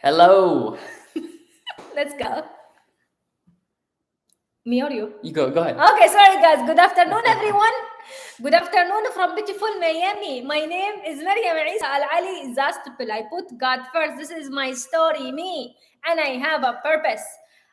Hello. Let's go. Me or you? You go. Go ahead. Okay, sorry guys. Good afternoon, everyone. Good afternoon from beautiful Miami. My name is Maryam Isa Al Ali Zastupil. I put God first. This is my story, me, and I have a purpose.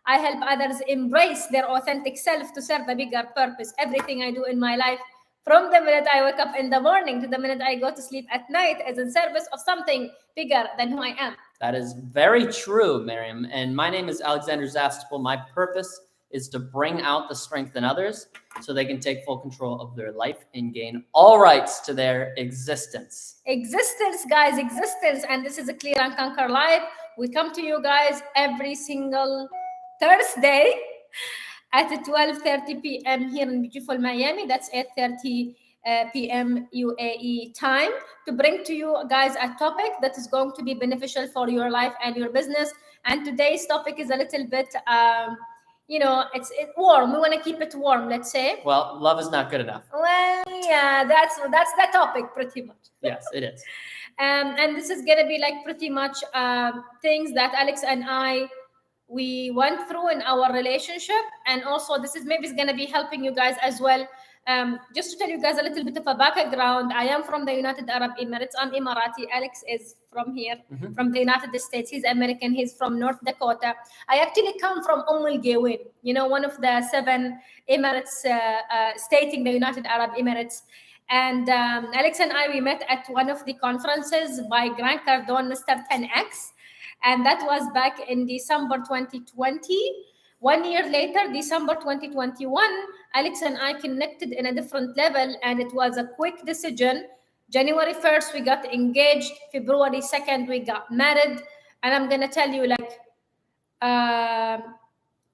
I help others embrace their authentic self to serve a bigger purpose. Everything I do in my life, from the minute I wake up in the morning to the minute I go to sleep at night, is in service of something bigger than who I am. That is very true, Miriam. And my name is Alexander Zastupil. My purpose is to bring out the strength in others so they can take full control of their life and gain all rights to their existence. Existence, guys, existence. And this is a Clear and Conquer Live. We come to you guys every single Thursday at 12:30 p.m. here in beautiful Miami. That's 8:30 p.m. UAE time, to bring to you guys a topic that is going to be beneficial for your life and your business. And today's topic is a little bit it's warm. We want to keep it warm, let's say. Well, love is not good enough. Well, yeah, that's the topic pretty much. Yes, it is. And this is gonna be like pretty much things that Alex and I we went through in our relationship, and also this is maybe gonna be helping you guys as well. Just to tell you guys a little bit of a background, I am from the United Arab Emirates. I'm Emirati. Alex is from here, from the United States. He's American. He's from North Dakota. I actually come from Al Gewin, one of the 7 Emirates state in the United Arab Emirates. And Alex and I, we met at one of the conferences by Grant Cardone, Mr. 10X. And that was back in December 2020. 1 year later, December 2021, Alex and I connected in a different level, and it was a quick decision. January 1st, we got engaged. February 2nd, we got married. And I'm going to tell you,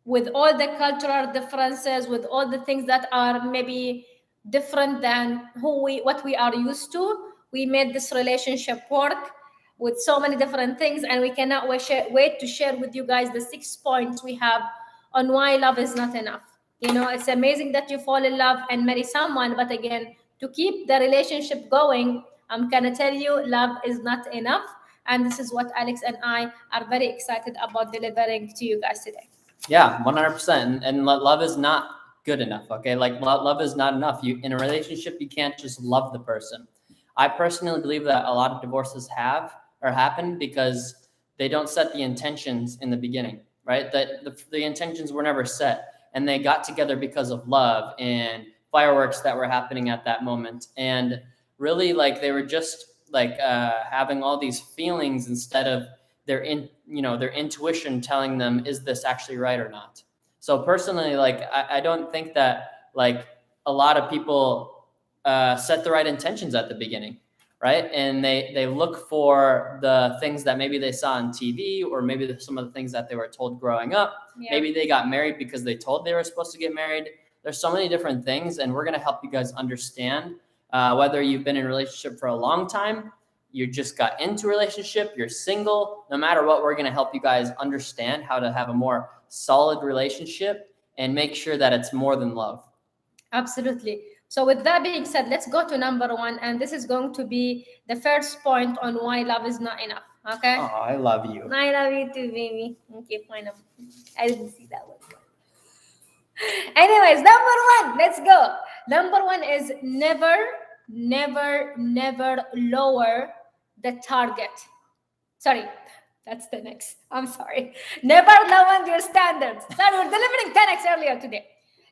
with all the cultural differences, with all the things that are maybe different than what we are used to, we made this relationship work with so many different things, and we cannot wait to share with you guys the 6 points we have on why love is not enough. It's amazing that you fall in love and marry someone, but again, to keep the relationship going, I'm gonna tell you, love is not enough. And this is what Alex and I are very excited about delivering to you guys today. Yeah, 100%. And love is not good enough, okay? Like, love is not enough. In a relationship, you can't just love the person. I personally believe that a lot of divorces happen because they don't set the intentions in the beginning, right? That the intentions were never set, and they got together because of love and fireworks that were happening at that moment. And really, like, they were just like having all these feelings instead of their intuition telling them, is this actually right or not? So personally, like, I don't think that like a lot of people set the right intentions at the beginning, right? And they look for the things that maybe they saw on TV, or maybe some of the things that they were told growing up. Yeah. Maybe they got married because they told they were supposed to get married. There's so many different things, and we're going to help you guys understand whether you've been in a relationship for a long time, you just got into a relationship, you're single, no matter what, we're going to help you guys understand how to have a more solid relationship and make sure that it's more than love. Absolutely. So with that being said, let's go to number 1. And this is going to be the first point on why love is not enough. Okay? Oh, I love you. I love you too, baby. Okay, fine. I didn't see that one. Anyways, number 1, let's go. Number 1 is never lower the target. Sorry, that's the next. I'm sorry. Never lower your standards. Sorry, we're delivering 10x earlier today.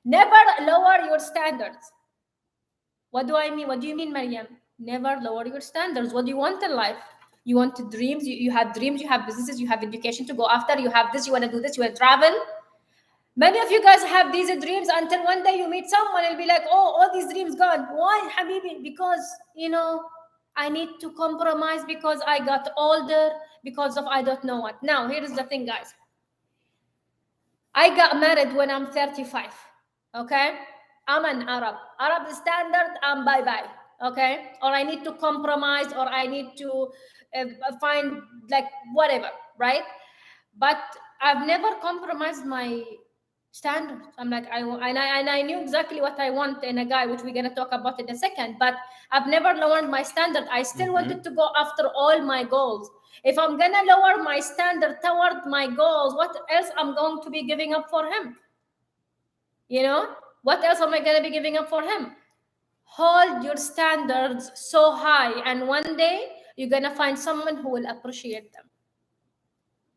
Never lower your standards. What do I mean? What do you mean, Maryam? Never lower your standards. What do you want in life? You want to dreams. You have dreams. You have businesses. You have education to go after. You have this. You want to do this. You want to travel. Many of you guys have these dreams until one day you meet someone and be like, oh, all these dreams gone. Why, Habibi? Because, I need to compromise because I got older, because of I don't know what. Now, here is the thing, guys. I got married when I'm 35, okay? I'm an Arab. Arab standard, I'm bye-bye, okay? Or I need to compromise, or I need to find, like, whatever, right? But I've never compromised my standards. I'm like, I knew exactly what I want in a guy, which we're going to talk about in a second, but I've never lowered my standard. I still wanted to go after all my goals. If I'm gonna lower my standard toward my goals, what else I'm going to be giving up for him? You know, what else am I gonna be giving up for him? Hold your standards so high, and one day you're gonna find someone who will appreciate them.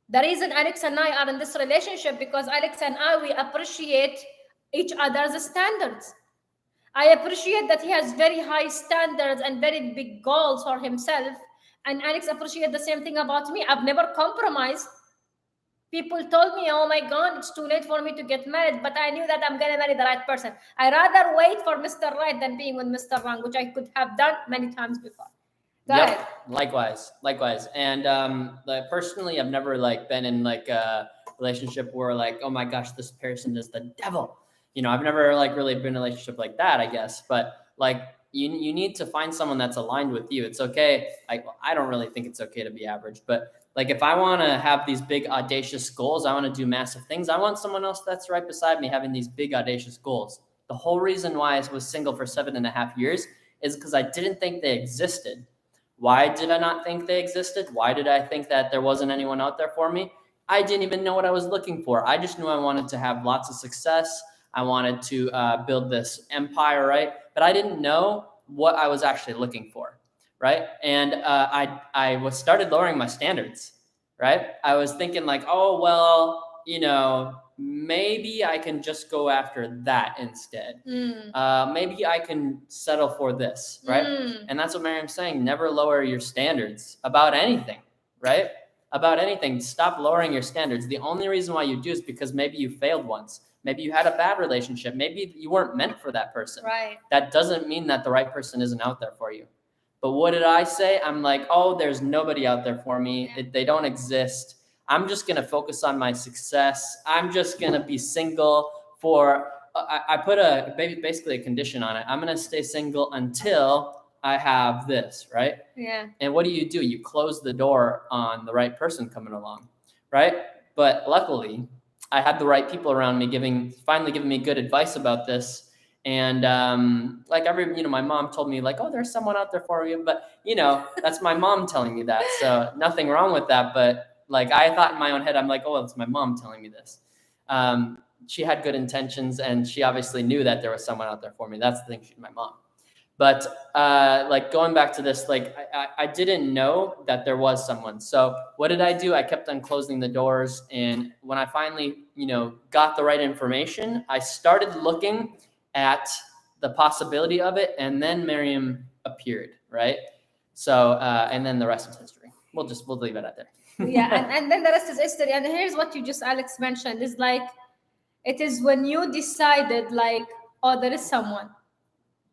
The reason Alex and I are in this relationship, because Alex and I, we appreciate each other's standards. I appreciate that he has very high standards and very big goals for himself, and Alex appreciates the same thing about me. I've never compromised. People told me, oh my God, it's too late for me to get married, but I knew that I'm going to marry the right person. I rather wait for Mr. Right than being with Mr. Wrong, which I could have done many times before. Go ahead. Likewise. And like personally, I've never like been in like a relationship where like, oh my gosh, this person is the devil. You know, I've never like really been in a relationship like that, I guess. But like you need to find someone that's aligned with you. It's okay. I don't really think it's okay to be average, but like if I want to have these big audacious goals, I want to do massive things, I want someone else that's right beside me having these big audacious goals. The whole reason why I was single for 7.5 years is because I didn't think they existed. Why did I not think they existed? Why did I think that there wasn't anyone out there for me? I didn't even know what I was looking for. I just knew I wanted to have lots of success. I wanted to build this empire, right? But I didn't know what I was actually looking for, right? And I was started lowering my standards, right? I was thinking like, oh, well, you know, maybe I can just go after that instead. Maybe I can settle for this, right? And that's what Miriam's saying. Never lower your standards about anything, right? About anything. Stop lowering your standards. The only reason why you do is because maybe you failed once. Maybe you had a bad relationship. Maybe you weren't meant for that person. Right. That doesn't mean that the right person isn't out there for you. But what did I say? I'm like, oh, there's nobody out there for me. They don't exist. I'm just going to focus on my success. I'm just going to be single for, I put basically a condition on it. I'm going to stay single until I have this, right? Yeah. And what do? You close the door on the right person coming along, right? But luckily, I had the right people around me finally giving me good advice about this. And like my mom told me like, oh, there's someone out there for you. But, that's my mom telling me that. So nothing wrong with that. But like I thought in my own head, I'm like, oh, it's my mom telling me this. She had good intentions and she obviously knew that there was someone out there for me. That's the thing, she's my mom. But like going back to this, like I didn't know that there was someone. So what did I do? I kept on closing the doors. And when I finally, got the right information, I started looking at the possibility of it. And then Miriam appeared, right? So, and then the rest is history. We'll leave it at there. Yeah, and then the rest is history. And here's what you just, Alex, mentioned is like, it is when you decided like, oh, there is someone.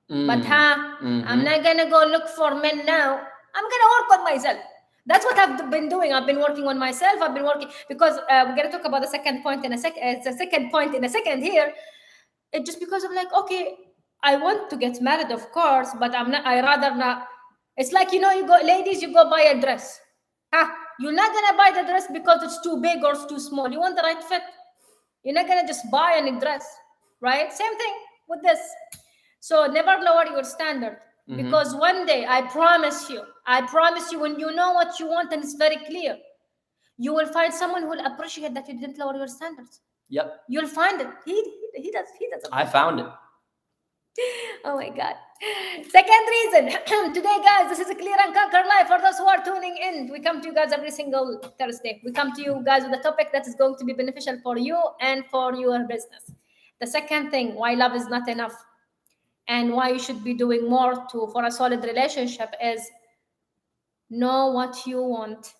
But I'm not going to go look for men now. I'm going to work on myself. That's what I've been doing. I've been working on myself. I've been working because we're going to talk about the second point in a second here. It's just because I'm like, okay, I want to get married, of course, but I rather not. It's like, you go, ladies, you go buy a dress. You're not going to buy the dress because it's too big or it's too small. You want the right fit. You're not going to just buy any dress, right? Same thing with this. So never lower your standard because one day, I promise you, when you know what you want and it's very clear, you will find someone who will appreciate that you didn't lower your standards. Yep. You'll find it. He does. I found it. Oh my God. Second reason. Today, guys, this is a Clear and Conquer Live. For those who are tuning in, we come to you guys every single Thursday. We come to you guys with a topic that is going to be beneficial for you and for your business. The second thing, why love is not enough and why you should be doing more for a solid relationship is know what you want.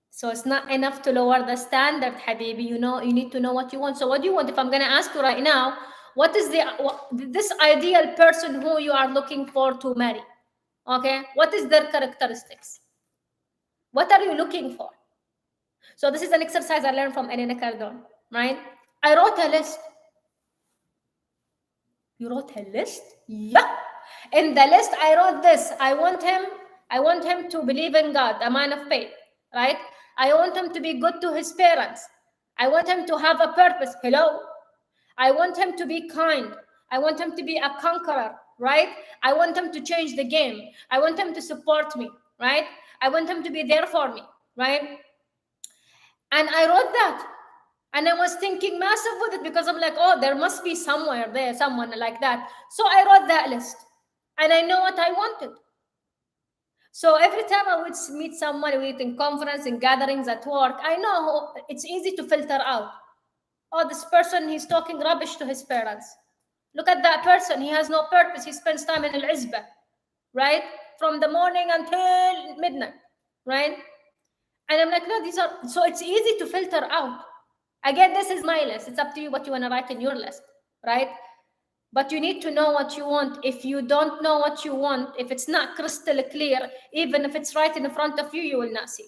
So it's not enough to lower the standard, Habibi. You need to know what you want. So what do you want? If I'm going to ask you right now, what is this ideal person who you are looking for to marry? Okay, what is their characteristics? What are you looking for? So this is an exercise I learned from Elena Cardone, right? I wrote a list. You wrote a list? Yeah. In the list, I wrote this. I want him to believe in God, a man of faith, right? I want him to be good to his parents. I want him to have a purpose. Hello. I want him to be kind. I want him to be a conqueror, right? I want him to change the game. I want him to support me, right? I want him to be there for me, right? And I wrote that. And I was thinking massive with it because I'm like, oh, there must be somewhere there, someone like that. So I wrote that list. And I know what I wanted. So every time I would meet someone, we meet in conference, in gatherings at work, I know it's easy to filter out. Oh, this person, he's talking rubbish to his parents. Look at that person. He has no purpose. He spends time in al-izbah, right? From the morning until midnight, right? And I'm like, no, these are, so it's easy to filter out. Again, this is my list. It's up to you what you want to write in your list, right? But you need to know what you want. If you don't know what you want, if it's not crystal clear, even if it's right in front of you, you will not see.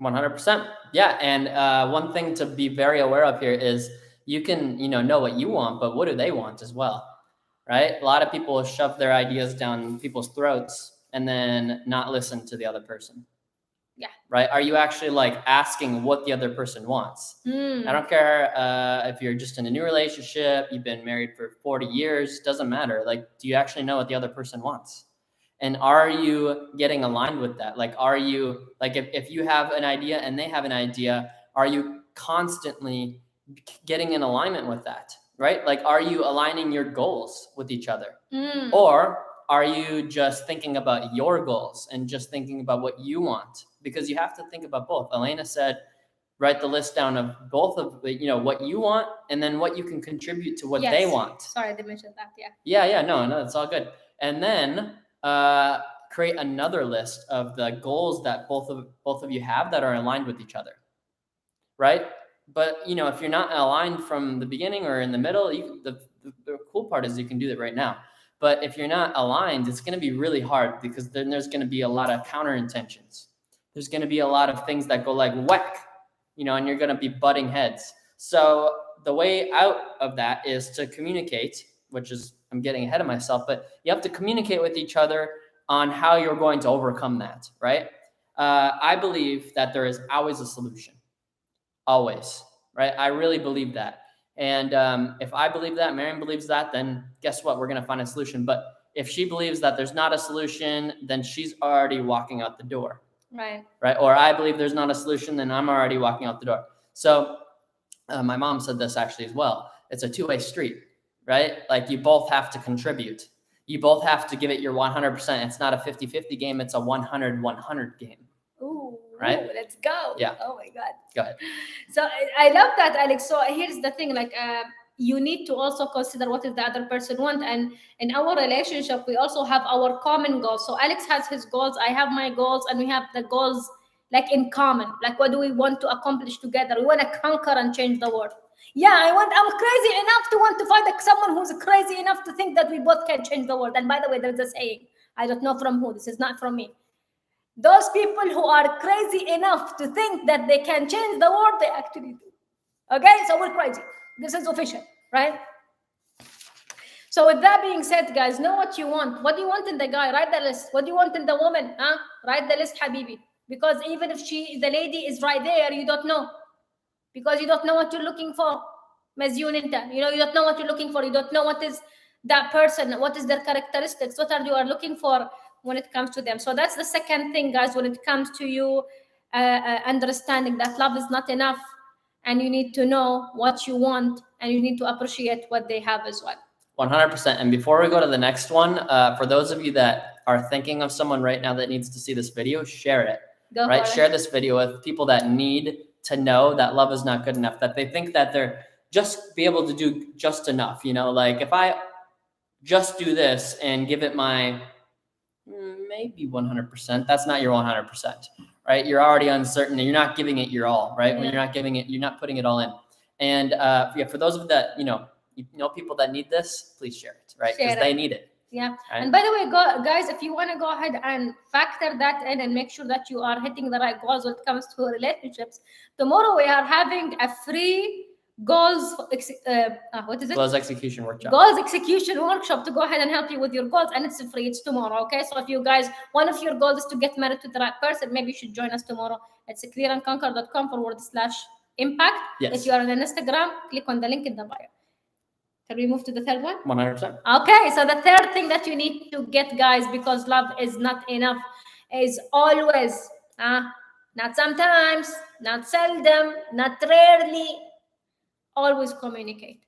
100%. Yeah. And one thing to be very aware of here is you can, know what you want, but what do they want as well, right? A lot of people shove their ideas down people's throats and then not listen to the other person. Yeah. Right? Are you actually like asking what the other person wants? I don't care if you're just in a new relationship, you've been married for 40 years, doesn't matter. Like, do you actually know what the other person wants? And are you getting aligned with that? Like, are you, like, if you have an idea and they have an idea, are you constantly getting in alignment with that? Right? Like, are you aligning your goals with each other? Or are you just thinking about your goals and just thinking about what you want? Because you have to think about both. Elena said, write the list down of both of what you want and then what you can contribute to what they want. Sorry, I didn't mention that. Yeah. No, it's all good. And then create another list of the goals that both of you have that are aligned with each other, right? But if you're not aligned from the beginning or in the middle, the cool part is you can do that right now. But if you're not aligned, it's going to be really hard because then there's going to be a lot of counter intentions. There's going to be a lot of things that go like whack, and you're going to be butting heads. So the way out of that is to communicate, which is, I'm getting ahead of myself, but you have to communicate with each other on how you're going to overcome that, right? I believe that there is always a solution. Always, right? I really believe that. And if I believe that, Mariam believes that, then guess what? We're going to find a solution. But if she believes that there's not a solution, then she's already walking out the door. Right. Or I believe there's not a solution, then I'm already walking out the door. So my mom said this actually as well. It's a two-way street, right? Like you both have to contribute. You both have to give it your 100%. It's not a 50-50 game. It's a 100-100 game. Ooh, right? Ooh, let's go. Yeah. Oh my God. Go ahead. So I love that, Alex. So here's the thing, like you need to also consider what is the other person want. And in our relationship, we also have our common goals. So Alex has his goals, I have my goals, and we have the goals like in common. Like what do we want to accomplish together? We want to conquer and change the world. Yeah, I'm crazy enough to want to find someone who's crazy enough to think that we both can change the world. And by the way, there's a saying, I don't know from who, this is not from me. Those people who are crazy enough to think that they can change the world, they actually do. Okay, so we're crazy. This is official, right? So with that being said, guys, know what you want. What do you want in the guy? Write the list. What do you want in the woman? Write the list, Habibi. Because even if the lady is right there, you don't know. Because you don't know what you're looking for. You don't know what you're looking for. You don't know what is that person, what is their characteristics, what you are looking for when it comes to them. So that's the second thing, guys, when it comes to you understanding that love is not enough, and you need to know what you want, and you need to appreciate what they have as well. 100%. And before we go to the next one, for those of you that are thinking of someone right now that needs to see this video, share it. Right? Share this video with people that need to know that love is not good enough, that they think that they're just be able to do just enough. Like if I just do this and give it my maybe 100%, that's not your 100%, right? You're already uncertain and you're not giving it your all, right? Yeah. When you're not giving it, you're not putting it all in. And for those of you that, people that need this, please share it, right? Because they need it. Yeah. Right? And by the way, guys, if you want to go ahead and factor that in and make sure that you are hitting the right goals when it comes to relationships, tomorrow we are having a free goals execution workshop. Goals execution workshop to go ahead and help you with your goals, and it's free. It's tomorrow. Okay, so if you guys, one of your goals is to get married to the right person, maybe you should join us tomorrow. It's clearandconquer.com/impact. Yes. If you are on Instagram, click on the link in the bio. Can we move to the third one? 100%. Okay, so the third thing that you need to get, guys, because love is not enough, is always, not sometimes, not seldom, not rarely, always communicate.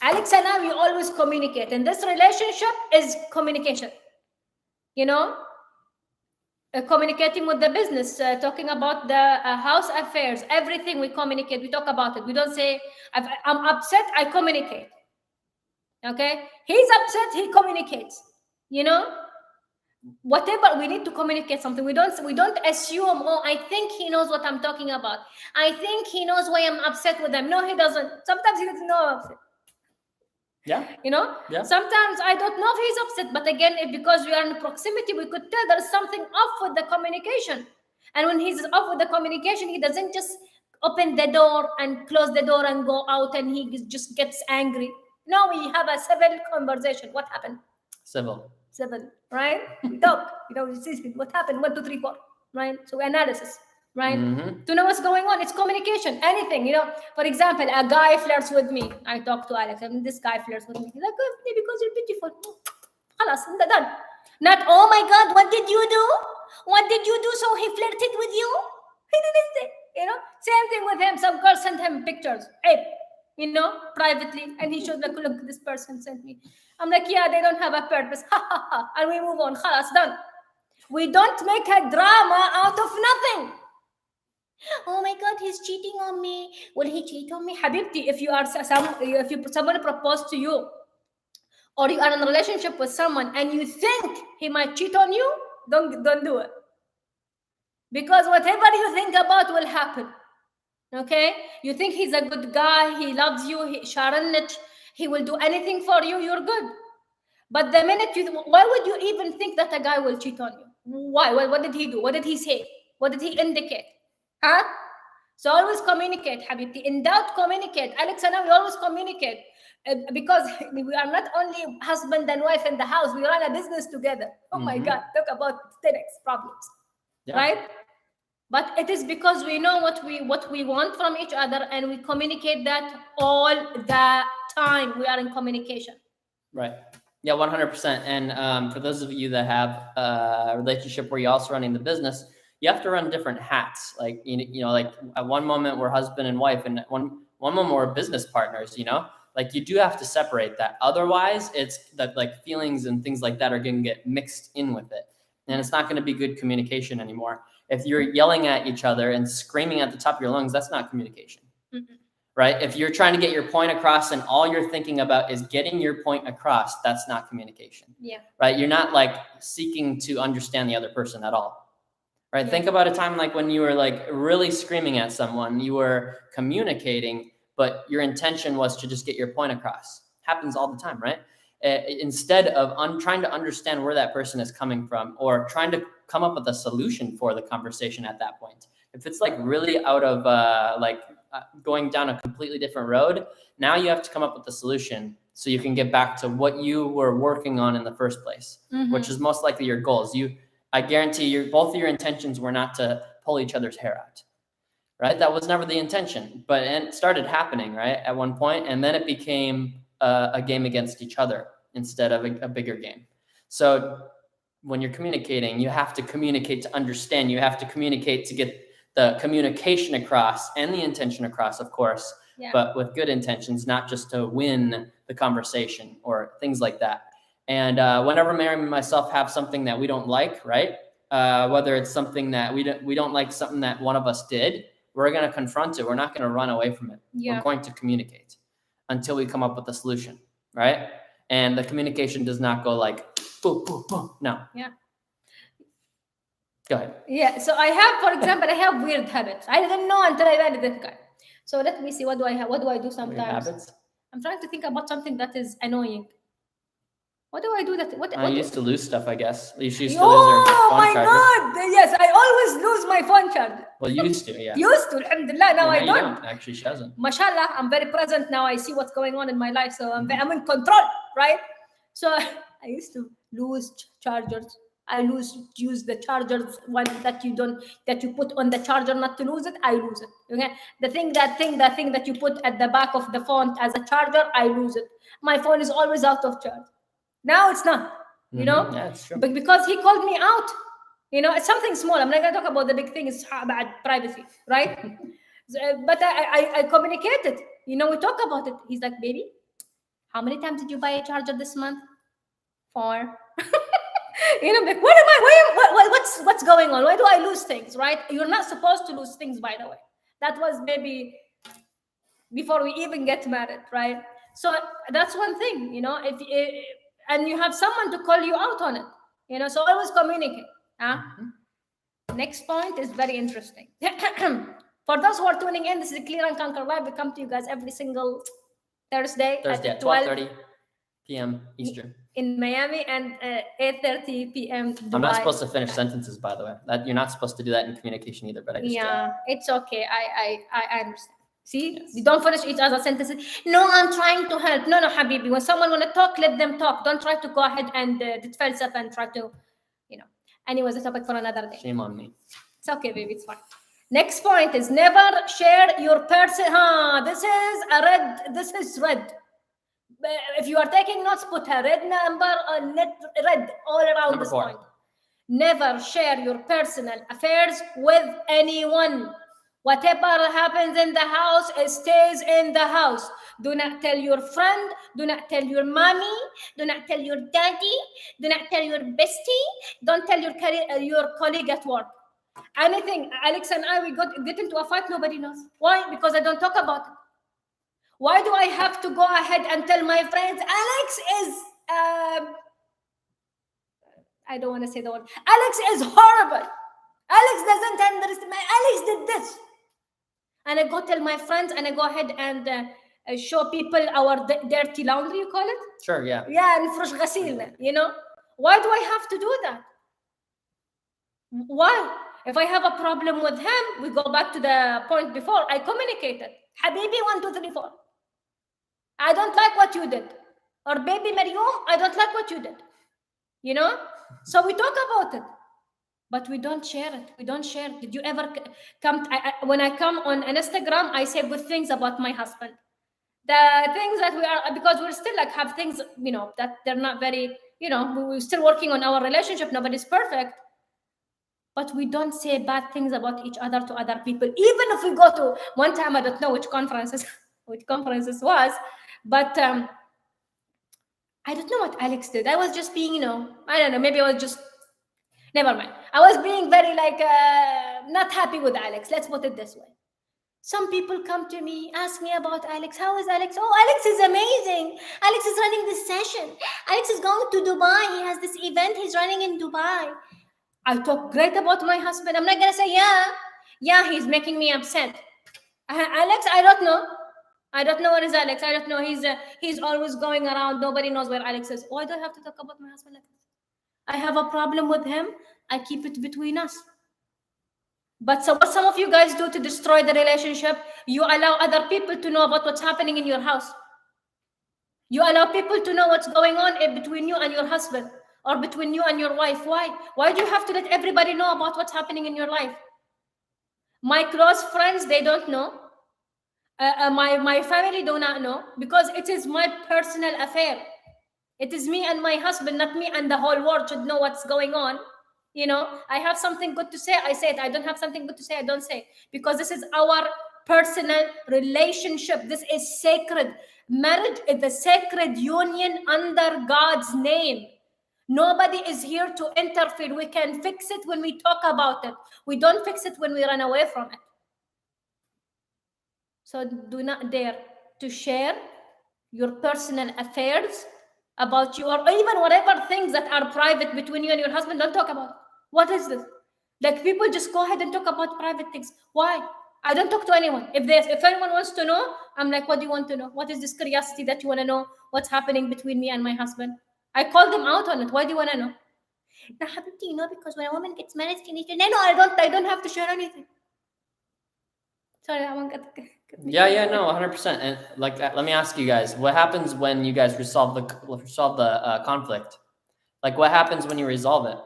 Alex and I, we always communicate. And this relationship is communication. You know, communicating with the business, talking about the house affairs, everything we communicate, we talk about it. We don't say, I'm upset, I communicate. Okay? He's upset, he communicates. You know? Whatever, we need to communicate something. We don't assume, oh, I think he knows what I'm talking about. I think he knows why I'm upset with him. No, he doesn't. Sometimes he doesn't know I'm upset. Yeah. You know? Yeah. Sometimes I don't know if he's upset, but again, because we are in proximity, we could tell there's something off with the communication. And when he's off with the communication, he doesn't just open the door and close the door and go out and he just gets angry. No, we have a civil conversation. What happened? Civil, right? We talk, what happened, 1, 2, 3, 4, right? So analysis, right? To know what's going on, it's communication, anything, For example, a guy flirts with me. I talk to Alex, and this guy flirts with me. He's like, oh, because you're beautiful. Halas, done. Not, oh my God, what did you do? What did you do? So he flirted with you? He didn't say, Same thing with him. Some girl sent him pictures, privately, and he showed, like, look, this person sent me. I'm like, yeah, they don't have a purpose. Ha ha ha. And we move on. Khalas, done. We don't make a drama out of nothing. Oh my God, he's cheating on me. Will he cheat on me? Habibti, if someone proposed to you, or you are in a relationship with someone and you think he might cheat on you, don't do it. Because whatever you think about will happen. Okay? You think he's a good guy, he loves you, he will do anything for you, you're good. But the minute why would you even think that a guy will cheat on you? Why? What did he do? What did he say? What did he indicate? Huh? So always communicate, Habibti. In doubt, communicate. Alex and I, we always communicate. Because we are not only husband and wife in the house, we run a business together. Oh my God, talk about 10x problems. Yeah. Right? But it is because we know what we want from each other, and we communicate that all the time. We are in communication. Right. Yeah, 100%. And for those of you that have a relationship where you're also running the business, you have to run different hats. Like, like at one moment we're husband and wife, and one moment we're business partners, Like, you do have to separate that. Otherwise, it's that, like, feelings and things like that are going to get mixed in with it. And it's not going to be good communication anymore. If you're yelling at each other and screaming at the top of your lungs, that's not communication. Right? If you're trying to get your point across and all you're thinking about is getting your point across, that's not communication. Yeah. Right? You're not, like, seeking to understand the other person at all. Right? Yeah. Think about a time like when you were, like, really screaming at someone, you were communicating, but your intention was to just get your point across. Happens all the time, right? Instead of trying to understand where that person is coming from, or trying to come up with a solution for the conversation at that point. If it's, like, really out of going down a completely different road, now you have to come up with a solution so you can get back to what you were working on in the first place, which is most likely your goals. I guarantee both of your intentions were not to pull each other's hair out. Right? That was never the intention, but it started happening, right, at one point, and then it became a game against each other instead of a bigger game. So when you're communicating, you have to communicate to understand. You have to communicate to get the communication across and the intention across, of course, but with good intentions, not just to win the conversation or things like that. And whenever Mary and myself have something that we don't like, right, whether it's something that we don't like, something that one of us did, we're going to confront it. We're not going to run away from it. Yeah. We're going to communicate until we come up with a solution, right? And the communication does not go like, boom, boom, boom. No. Yeah. Go ahead. Yeah. So for example, I have weird habits. I didn't know until I read this guy. So let me see. What do I have? What do I do sometimes? Weird habits? I'm trying to think about something that is annoying. What do I do that? What used to lose stuff, I guess. You used to lose your phone my charger. God! Yes, I always lose my phone charger. Well, you used to, yeah. Used to, alhamdulillah. Now I don't. Actually, she doesn't. Mashallah, I'm very present now. I see what's going on in my life, so I'm in control, right? So I used to lose chargers. I use the chargers one that you put on the charger not to lose it. I lose it. Okay, the thing that you put at the back of the phone as a charger, I lose it. My phone is always out of charge. Now it's not, Yeah, it's true. But because he called me out, You know, it's something small. I'm not gonna talk about the big thing. It's about privacy, right? But I communicated. You know, we talk about it. He's like, baby, how many times did you buy a charger this month? 4. You know, like, what am I? What's going on? Why do I lose things? Right? You're not supposed to lose things, by the way. That was maybe before we even get married, right? So that's one thing, you know. And you have someone to call you out on it, you know. So always communicate. Huh? Next point is very interesting. For those who are tuning in, this is Clear and Conquer Live. We come to you guys every single Thursday at 12 12:30 p.m. Eastern in Miami and 8:30 p.m. Dubai. I'm not supposed to finish sentences, by the way. That you're not supposed to do that in communication either. But I just it's okay. I understand. See, yes. You don't finish each other's sentences. No, I'm trying to help. No, Habibi. When someone want to talk, let them talk. Don't try to go ahead and up and try to, you know. Anyways, a topic for another day. Shame on me. It's okay, baby. It's fine. Next point is never share your person. This is a red. This is red. If you are taking notes, put a red number or red all around number this 4. Point. Never share your personal affairs with anyone. Whatever happens in the house, it stays in the house. Do not tell your friend. Do not tell your mommy. Do not tell your daddy. Do not tell your bestie. Don't tell your colleague at work. Anything. Alex and I, we get into a fight, nobody knows. Why? Because I don't talk about it. Why do I have to go ahead and tell my friends, Alex is, I don't want to say the word. Alex is horrible. Alex doesn't understand. Alex did this. And I go tell my friends and I go ahead and show people our dirty laundry, you call it? Sure, yeah. Yeah, and fresh ghasil, you know? Why do I have to do that? Why? If I have a problem with him, we go back to the point before. I communicated. Habibi, 1, 2, 3, 4. I don't like what you did. Or baby Mariam, I don't like what you did. You know? So we talk about it. But we don't share it. We don't share. Did you ever come? When I come on Instagram, I say good things about my husband. The things that we are, because we're still like have things, you know, that they're not very, you know, we're still working on our relationship. Nobody's perfect. But we don't say bad things about each other to other people. Even if we go to, one time, I don't know which conferences was, but I don't know what Alex did. I was just being, you know, I don't know, maybe I was just, never mind. I was being very like, not happy with Alex. Let's put it this way. Some people come to me, ask me about Alex. How is Alex? Oh, Alex is amazing. Alex is running this session. Alex is going to Dubai. He has this event he's running in Dubai. I talk great about my husband. I'm not going to say, yeah, he's making me upset. Alex, I don't know. I don't know where is Alex. I don't know. He's always going around. Nobody knows where Alex is. Why do I have to talk about my husband like this? I have a problem with him. I keep it between us. But so what some of you guys do to destroy the relationship, you allow other people to know about what's happening in your house. You allow people to know what's going on between you and your husband or between you and your wife. Why? Why do you have to let everybody know about what's happening in your life? My close friends, they don't know. My family do not know because it is my personal affair. It is me and my husband, not me and the whole world should know what's going on. You know, I have something good to say, I say it. I don't have something good to say, I don't say it. Because this is our personal relationship. This is sacred. Marriage is a sacred union under God's name. Nobody is here to interfere. We can fix it when we talk about it. We don't fix it when we run away from it. So do not dare to share your personal affairs about you, or even whatever things that are private between you and your husband. Don't talk about it. What is this? Like, people just go ahead and talk about private things. Why? I don't talk to anyone. If anyone wants to know, I'm like, what do you want to know? What is this curiosity that you want to know what's happening between me and my husband? I call them out on it. Why do you want to know? Now, Habibti, you know, because when a woman gets married, she needs to. No, I don't have to share anything. Sorry, I won't get. Yeah, no, 100%. And like, let me ask you guys, what happens when you guys resolve the conflict? Like, what happens when you resolve it?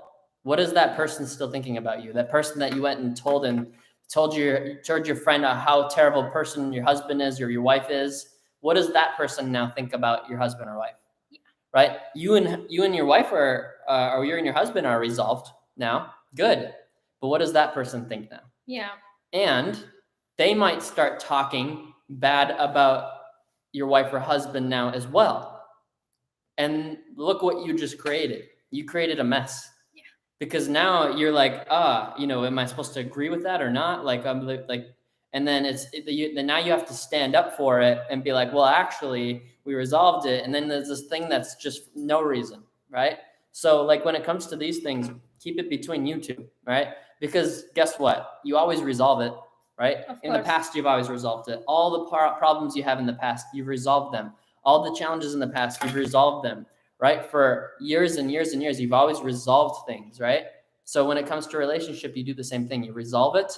What is that person still thinking about you? That person that you went and told your friend how terrible person your husband is or your wife is. What does that person now think about your husband or wife? Yeah. Right? You and your wife or you and your husband are resolved now. Good. But what does that person think now? Yeah. And they might start talking bad about your wife or husband now as well. And look what you just created. You created a mess. Yeah. Because now you're like, am I supposed to agree with that or not? Like, I'm like, and then then now you have to stand up for it and be like, well, actually, we resolved it. And then there's this thing that's just no reason, right? So like when it comes to these things, keep it between you two, right? Because guess what? You always resolve it, right? In the past, you've always resolved it. All the problems you have in the past, you've resolved them. All the challenges in the past, you've resolved them, right? For years and years and years, you've always resolved things, right? So when it comes to a relationship, you do the same thing. You resolve it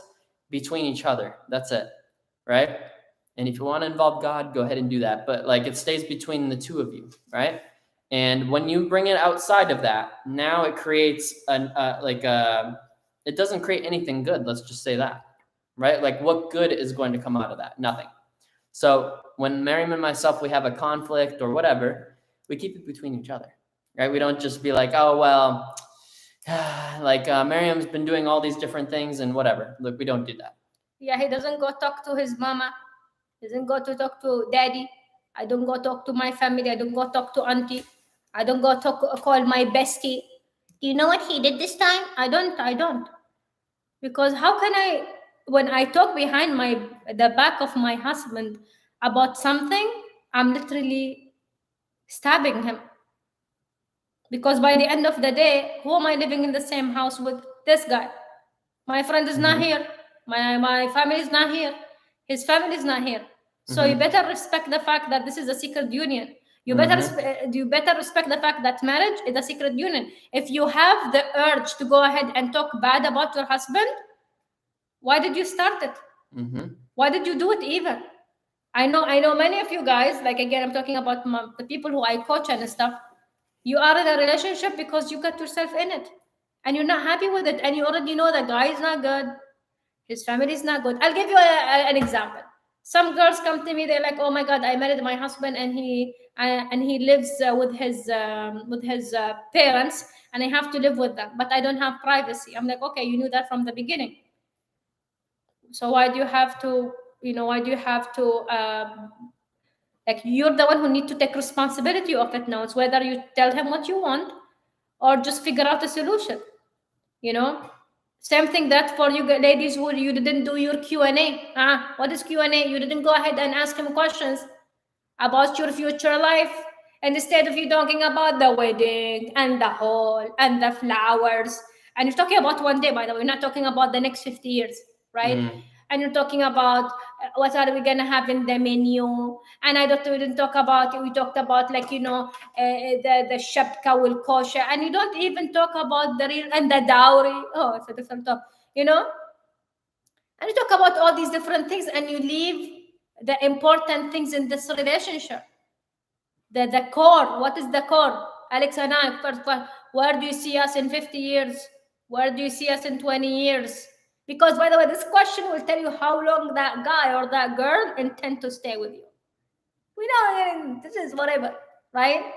between each other. That's it, right? And if you want to involve God, go ahead and do that. But like it stays between the two of you, right? And when you bring it outside of that, now it creates it doesn't create anything good. Let's just say that, right? Like what good is going to come out of that? Nothing. So when Miriam and myself, we have a conflict or whatever, we keep it between each other, right? We don't just be like, oh, well, Miriam's been doing all these different things and whatever. Look, we don't do that. Yeah, he doesn't go talk to his mama. He doesn't go to talk to daddy. I don't go talk to my family. I don't go talk to auntie. I don't go call my bestie. Do you know what he did this time? I don't. Because how can I, when I talk behind the back of my husband about something, I'm literally stabbing him. Because by the end of the day, who am I living in the same house with? This guy. My friend is not here. My family is not here. His family is not here. So you better respect the fact that this is a secret union. You better respect the fact that marriage is a secret union. If you have the urge to go ahead and talk bad about your husband, why did you start it? Why did you do it even? I know many of you guys, like again, I'm talking about the people who I coach and stuff. You are in a relationship because you got yourself in it and you're not happy with it. And you already know the guy is not good. His family is not good. I'll give you an example. Some girls come to me, they're like, oh my God, I married my husband and he lives with his parents and I have to live with them, but I don't have privacy. I'm like, okay, you knew that from the beginning. So why do you have to, like you're the one who need to take responsibility of it now. It's whether you tell him what you want or just figure out a solution, Same thing that for you ladies who you didn't do your Q&A. What is Q&A? You didn't go ahead and ask him questions about your future life. And instead of you talking about the wedding and the hall and the flowers, and you're talking about one day, by the way, you're not talking about the next 50 years, right? And you're talking about what are we going to have in the menu. And we didn't talk about, we talked about like, the shabka will kosher. And you don't even talk about the real, and the dowry. Oh, it's a different topic, And you talk about all these different things and you leave the important things in this relationship. The core, what is the core? Alex and I, first, where do you see us in 50 years? Where do you see us in 20 years? Because, by the way, this question will tell you how long that guy or that girl intend to stay with you. We know this is whatever, right?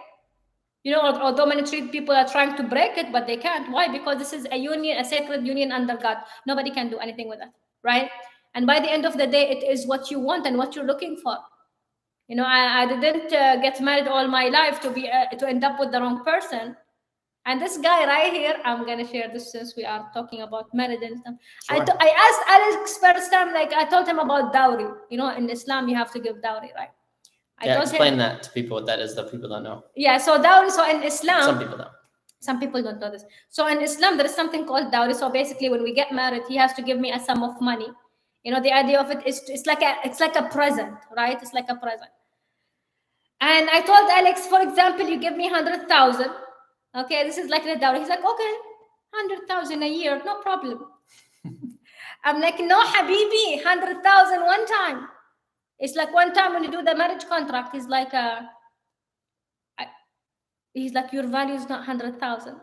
Although many people are trying to break it, but they can't. Why? Because this is a union, a sacred union under God. Nobody can do anything with it, right? And by the end of the day, it is what you want and what you're looking for. I didn't get married all my life to end up with the wrong person. And this guy right here, I'm going to share this since we are talking about marriage and stuff. Sure. I asked Alex first time, I told him about dowry. In Islam, you have to give dowry, right? Explain that to people what that is, that people don't know. Yeah, so dowry, so in Islam. Some people don't. Some people don't know this. So in Islam, there is something called dowry. So basically, when we get married, he has to give me a sum of money. The idea of it is it's like a present, right? It's like a present. And I told Alex, for example, you give me 100,000. Okay, this is like the dowry. He's like, okay, 100,000 a year, no problem. I'm like, no, Habibi, 100,000 one time. It's like one time when you do the marriage contract, he's like, your value is not 100,000.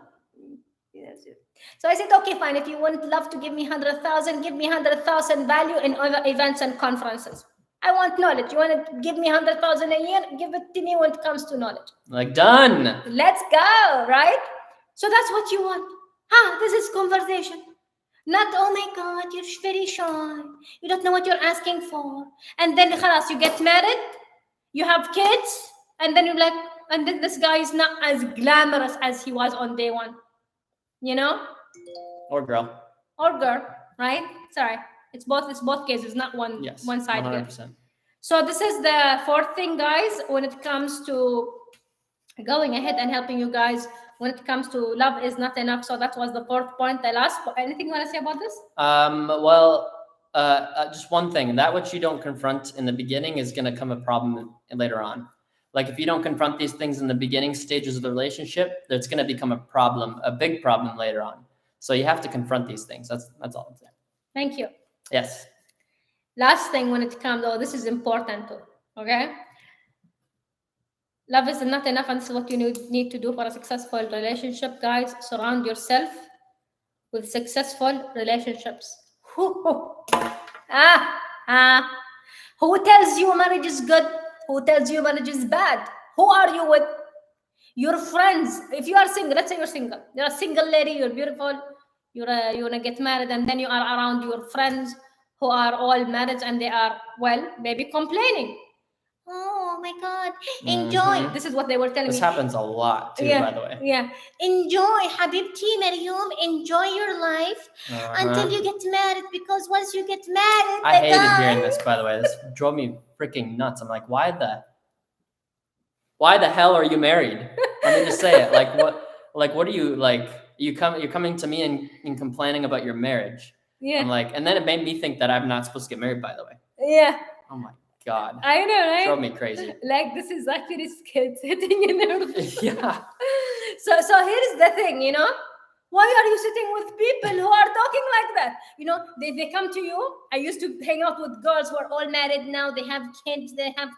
So I said, okay, fine. If you want love to give me 100,000, give me 100,000 value in other events and conferences. I want knowledge. You want to give me 100,000 a year? Give it to me when it comes to knowledge. Like, done. Let's go, right? So that's what you want. This is conversation. Not, oh my God, you're very shy. You don't know what you're asking for. And then khalas, you get married, you have kids, and then you're like, and then this guy is not as glamorous as he was on day one. You know? Or girl. Or girl, right? Sorry. It's both cases, not one Yes. one side here. 100%. So this is the fourth thing, guys, when it comes to going ahead and helping you guys when it comes to love is not enough. So that was the fourth point. The last, anything you want to say about this? Well, just one thing, that which you don't confront in the beginning is going to come a problem later on. Like if you don't confront these things in the beginning stages of the relationship, it's going to become a problem, a big problem later on. So you have to confront these things. That's all I'm saying. Thank you. Yes. Last thing when it comes, this is important too, okay? Love is not enough, and this is what you need to do for a successful relationship, guys. Surround yourself with successful relationships. Who tells you marriage is good? Who tells you marriage is bad? Who are you with? Your friends. If you are single, let's say you're single. You're a single lady, you're beautiful, you want to get married, and then you are around your friends who are all married and they are, well, maybe complaining. Oh my God, enjoy. Mhm. This is what they were telling This me. happens a lot too, Yeah, by the way. Yeah. Enjoy, Habibti, Mariam, enjoy your life until you get married, because once you get married, I hated hearing this, by the way. This drove me freaking nuts. I'm like, why the hell are you married? Let me just say it. What are you like? You're coming to me and complaining about your marriage. Yeah. I'm like, and then it made me think that I'm not supposed to get married, by the way. Yeah. Oh my God. I know, right? Drove me crazy. Like this is actually kids hitting in there. Yeah. So here's the thing, why are you sitting with people who are talking like that? They come to you. I used to hang out with girls who are all married now. They have kids, they have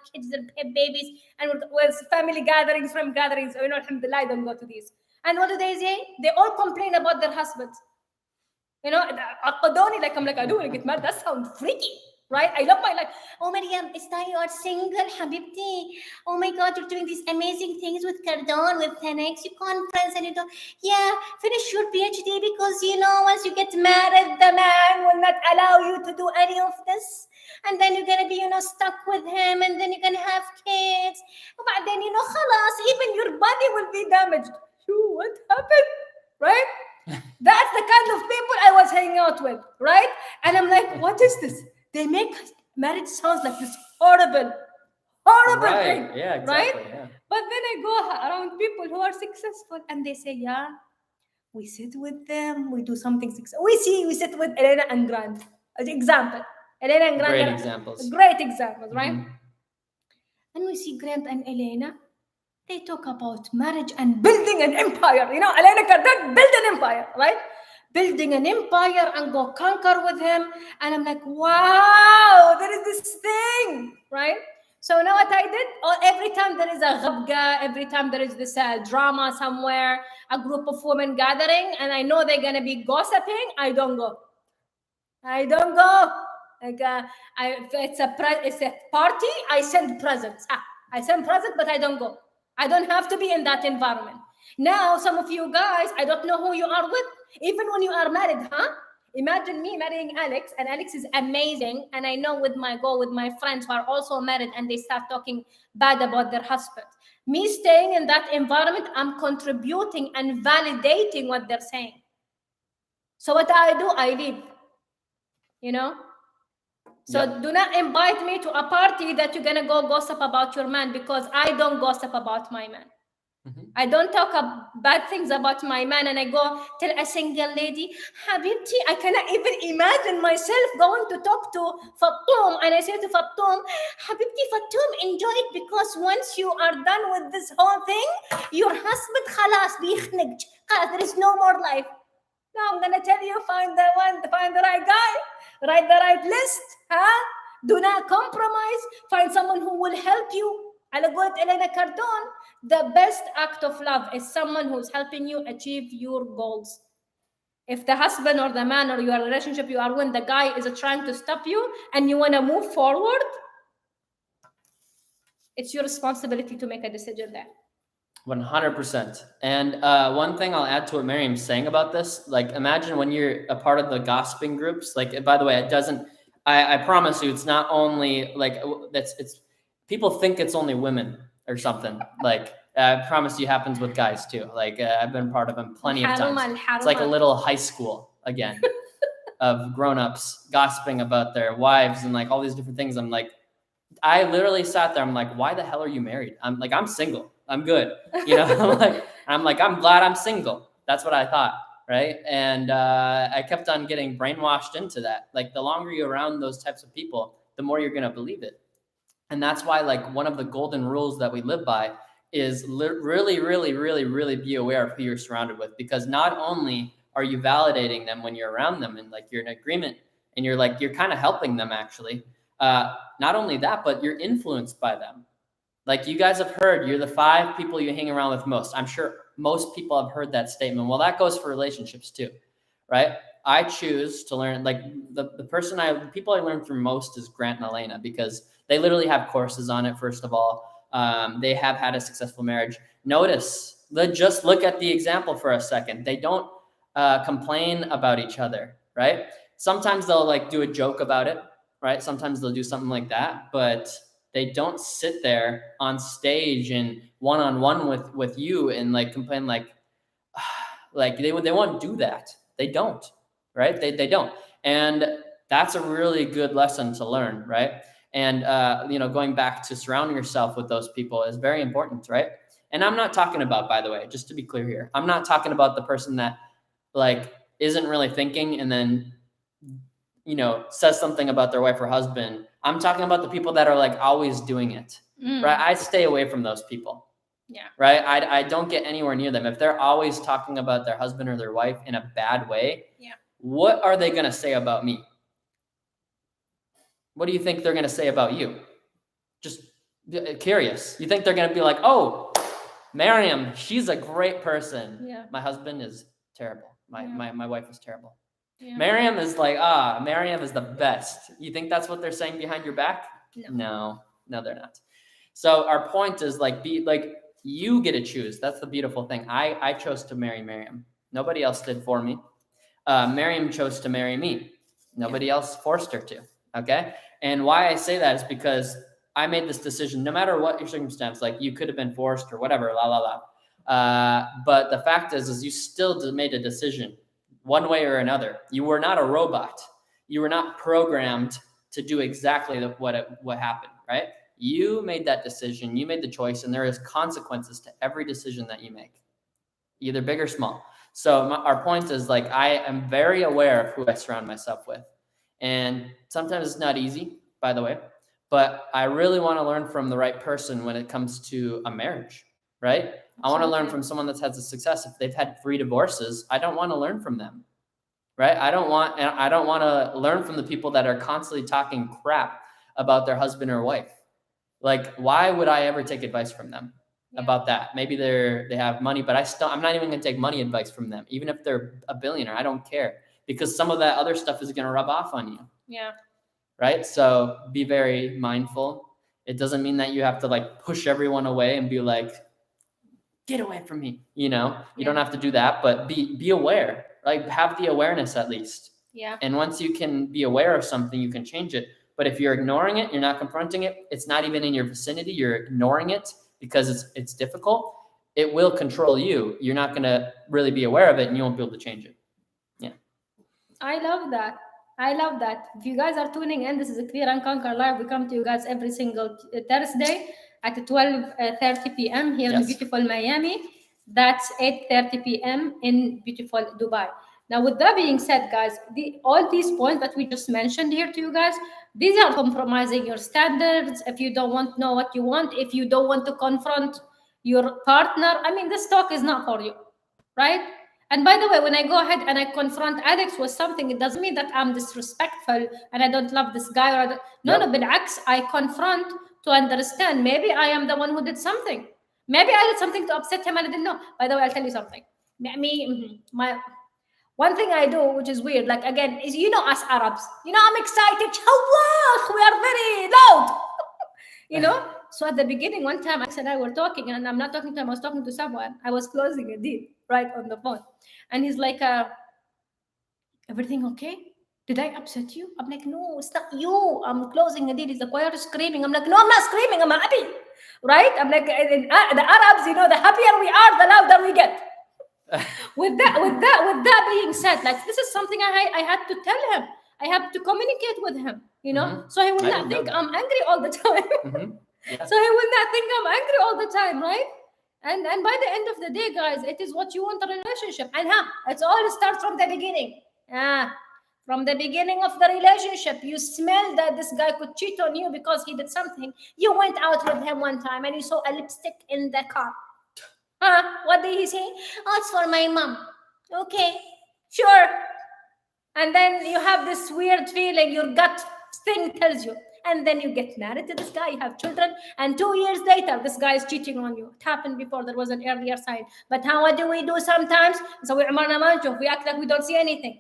babies, and with family gatherings, alhamdulillah, I don't go to these. And what do they say? They all complain about their husbands. Like I'm like, I don't want to get married. That sounds freaky, right? I love my life. Oh, Mariam, it's time you are single, Habibti. Oh my God, you're doing these amazing things with Cardone, with 10X, you conference, and you don't, finish your PhD, because, once you get married, the man will not allow you to do any of this. And then you're going to be, stuck with him, and then you're going to have kids. But then, khalas, even your body will be damaged. What happened? Right? That's the kind of people I was hanging out with, right? And I'm like, what is this? They make marriage sounds like this horrible thing. Yeah, exactly. Right? Yeah. But then I go around people who are successful, and they say, we sit with them, we do something successful. We sit with Elena and Grant. Example. Elena and Grant. Great examples. Great examples, right? Mhm. And we see Grant and Elena. They talk about marriage and building an empire. Elena Cardone built an empire, right? Building an empire and go conquer with him. And I'm like, wow, there is this thing, right? So now what I did, every time there is a ghabga, every time there is this drama somewhere, a group of women gathering, and I know they're going to be gossiping, I don't go. Like, it's a party, I send presents. I send presents, but I don't go. I don't have to be in that environment. Now, some of you guys, I don't know who you are with, even when you are married, Imagine me marrying Alex, and Alex is amazing. And I know with my friends who are also married, and they start talking bad about their husband. Me staying in that environment, I'm contributing and validating what they're saying. So what I do, I leave. So do not invite me to a party that you're going to go gossip about your man, because I don't gossip about my man. Mm-hmm. I don't talk bad things about my man, and I go tell a single lady, Habibti, I cannot even imagine myself going to talk to Fatum, and I say to Fatum, Habibti, Fatum, enjoy it, because once you are done with this whole thing, your husband, khalas, bikhnij, there is no more life. Now I'm going to tell you, find the right guy, write the right list, do not compromise, find someone who will help you. Ala قولت Elena Cardone, the best act of love is someone who's helping you achieve your goals. If the husband or the man or your relationship you are in, the guy is trying to stop you and you want to move forward, it's your responsibility to make a decision there. 100%. And one thing I'll add to what Miriam's saying about this, like imagine when you're a part of the gossiping groups, like, by the way, it doesn't, I promise you, it's not only like, it's people think it's only women or something. Like, I promise you happens with guys too. Like I've been part of them plenty of times. It's like a little high school again of grown-ups gossiping about their wives and like all these different things. I'm like, I literally sat there. I'm like, why the hell are you married? I'm like, I'm single. I'm good. You know, I'm glad I'm single. That's what I thought. Right. And I kept on getting brainwashed into that. Like the longer you're around those types of people, the more you're going to believe it. And that's why like one of the golden rules that we live by is really, really, really, really be aware of who you're surrounded with, because not only are you validating them when you're around them and like you're in agreement and you're kind of helping them actually. Not only that, but you're influenced by them. Like you guys have heard, you're the 5 people you hang around with most. I'm sure most people have heard that statement. Well, that goes for relationships too, right? I choose to learn, like the people I learn from most is Grant and Elena, because they literally have courses on it. First of all, they have had a successful marriage. Notice, just look at the example for a second. They don't complain about each other, right? Sometimes they'll like do a joke about it, right? Sometimes they'll do something like that, but they don't sit there on stage and one-on-one with you and like complain like they won't do that. They don't, right? They don't. And that's a really good lesson to learn, right? And, going back to surrounding yourself with those people is very important, right? And I'm not talking about, by the way, just to be clear here, I'm not talking about the person that like isn't really thinking and then says something about their wife or husband. I'm talking about the people that are like always doing it, right? I stay away from those people. Yeah. Right. I don't get anywhere near them. If they're always talking about their husband or their wife in a bad way, what are they going to say about me? What do you think they're going to say about you? Just curious. You think they're going to be like, oh, Miriam, she's a great person. Yeah. My husband is terrible. My wife is terrible. Yeah. Miriam is like, Miriam is the best. You think that's what they're saying behind your back? No, they're not. So our point is you get to choose. That's the beautiful thing. I chose to marry Miriam. Nobody else did for me. Miriam chose to marry me. Nobody else forced her to. Okay. And why I say that is because I made this decision, no matter what your circumstance, like you could have been forced or whatever, but the fact is you still made a decision one way or another. You were not a robot. You were not programmed to do exactly what happened, right? You made that decision. You made the choice, and there is consequences to every decision that you make, either big or small. So our point is like, I am very aware of who I surround myself with. And sometimes it's not easy, by the way, but I really want to learn from the right person when it comes to a marriage, right? Absolutely. I want to learn from someone that's had the success. If they've had 3 divorces, I don't want to learn from them, right? I don't want to learn from the people that are constantly talking crap about their husband or wife. Like, why would I ever take advice from them about that? Maybe they have money, but I'm not even going to take money advice from them. Even if they're a billionaire, I don't care, because some of that other stuff is going to rub off on you. Yeah. Right. So be very mindful. It doesn't mean that you have to like push everyone away and be like, get away from me. You don't have to do that, but be aware, like have the awareness at least. Yeah. And once you can be aware of something, you can change it. But if you're ignoring it, you're not confronting it, it's not even in your vicinity, you're ignoring it because it's difficult, it will control you. You're not going to really be aware of it and you won't be able to change it. Yeah. I love that. If you guys are tuning in, this is a Clear and Conquer Live. We come to you guys every single Thursday at 12:30 p.m. here in beautiful Miami. That's 8:30 p.m. in beautiful Dubai. Now, with that being said, guys, all these points that we just mentioned here to you guys, these are compromising your standards. If you don't want to know what you want, if you don't want to confront your partner, this talk is not for you, right? And by the way, when I go ahead and I confront Alex with something, it doesn't mean that I'm disrespectful and I don't love this guy. No, بالعكس, I confront to understand. Maybe I am the one who did something. Maybe I did something to upset him and I didn't know. By the way, I'll tell you something. One thing I do, which is weird, like again, is us Arabs. I'm excited. We are very loud. So at the beginning, one time Alex and I were talking, and I'm not talking to him, I was talking to someone. I was closing a deal right on the phone. And he's like, everything okay? Did I upset you? I'm like, no, it's not you. I'm closing a deal. He's like, why are you screaming? I'm like, no, I'm not screaming. I'm happy. Right? I'm like, the Arabs, the happier we are, the louder we get. With that being said, like, this is something I had to tell him. I have to communicate with him, so he will I not didn't know think that. I'm angry all the time. Yeah. So he will not think I'm angry all the time, right? And by the end of the day, guys, it is what you want in a relationship. And it all starts from the beginning. From the beginning of the relationship, you smell that this guy could cheat on you because he did something. You went out with him one time and you saw a lipstick in the car. What did he say? Oh, it's for my mom. Okay, sure. And then you have this weird feeling, your gut thing tells you. And then you get married to this guy, you have children, and 2 years later, this guy is cheating on you. It happened before, there was an earlier sign. But what do we do sometimes? So we act like we don't see anything.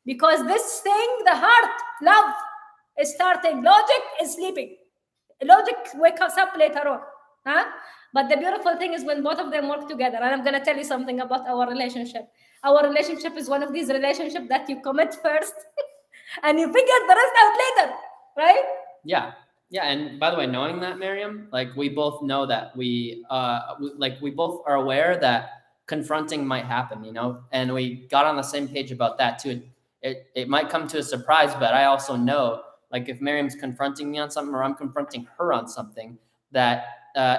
Because this thing, the heart, love, is starting. Logic is sleeping. Logic wakes us up later on. But the beautiful thing is when both of them work together. And I'm going to tell you something about our relationship. Our relationship is one of these relationships that you commit first and you figure the rest out later, right? Yeah. And by the way, knowing that, Miriam, like, we both know that we both are aware that confronting might happen, and we got on the same page about that too. It might come to a surprise, but I also know, like, if Miriam's confronting me on something or I'm confronting her on something that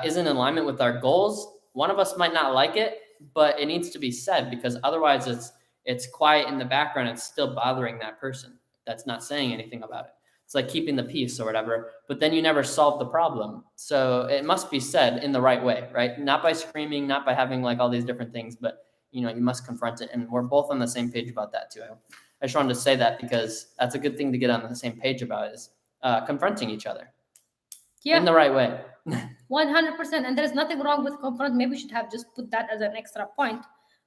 isn't in alignment with our goals, one of us might not like it, but it needs to be said, because otherwise it's quiet in the background. It's still bothering that person that's not saying anything about it. It's like keeping the peace or whatever, but then you never solve the problem. So it must be said in the right way, right? Not by screaming, not by having like all these different things, but you must confront it. And we're both on the same page about that too. I just wanted to say that because that's a good thing to get on the same page about, is confronting each other in the right way. 100%. And there's nothing wrong with confront. Maybe we should have just put that as an extra point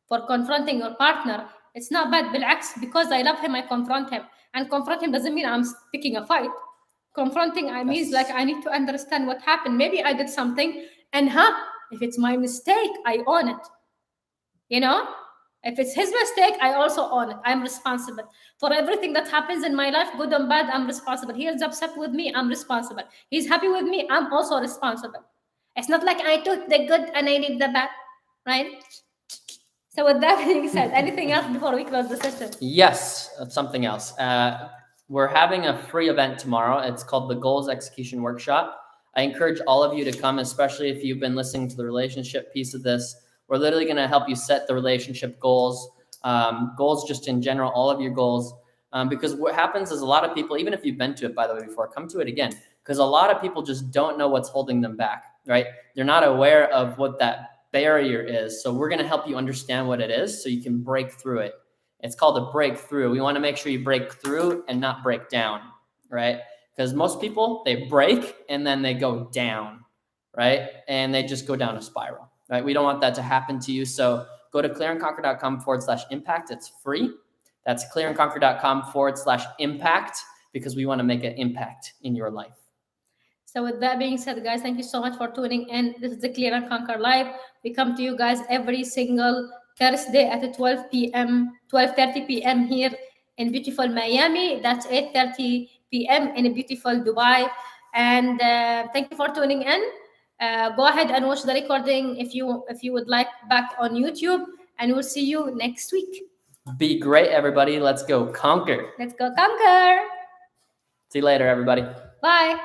for confronting your partner. It's not bad. Bil'aks, because I love him, I confront him. And confront him doesn't mean I'm picking a fight. Confronting, means like I need to understand what happened. Maybe I did something, and if it's my mistake, I own it. If it's his mistake, I also own it. I'm responsible for everything that happens in my life, good and bad. I'm responsible. He is upset with me, I'm responsible. He's happy with me, I'm also responsible. It's not like I took the good and I leave the bad, right? So with that being said, anything else before we close the session? Yes, something else. We're having a free event tomorrow. It's called the Goals Execution Workshop. I encourage all of you to come, especially if you've been listening to the relationship piece of this. We're literally going to help you set the relationship goals, goals just in general, all of your goals. Because what happens is a lot of people, even if you've been to it, by the way, before, come to it again. Because a lot of people just don't know what's holding them back, right? They're not aware of what that barrier is. So we're going to help you understand what it is so you can break through it. It's called a breakthrough. We want to make sure you break through and not break down, right? Because most people, they break and then they go down, right? And they just go down a spiral, right? We don't want that to happen to you. So go to clearandconquer.com/impact. It's free. That's clearandconquer.com/impact, because we want to make an impact in your life. So with that being said, guys, thank you so much for tuning in. This is the Clear and Conquer Live. We come to you guys every single Thursday at 12:30 p.m. here in beautiful Miami. That's 8:30 p.m. in beautiful Dubai. And thank you for tuning in. Go ahead and watch the recording if you would like back on YouTube. And we'll see you next week. Be great, everybody. Let's go conquer. Let's go conquer. See you later, everybody. Bye.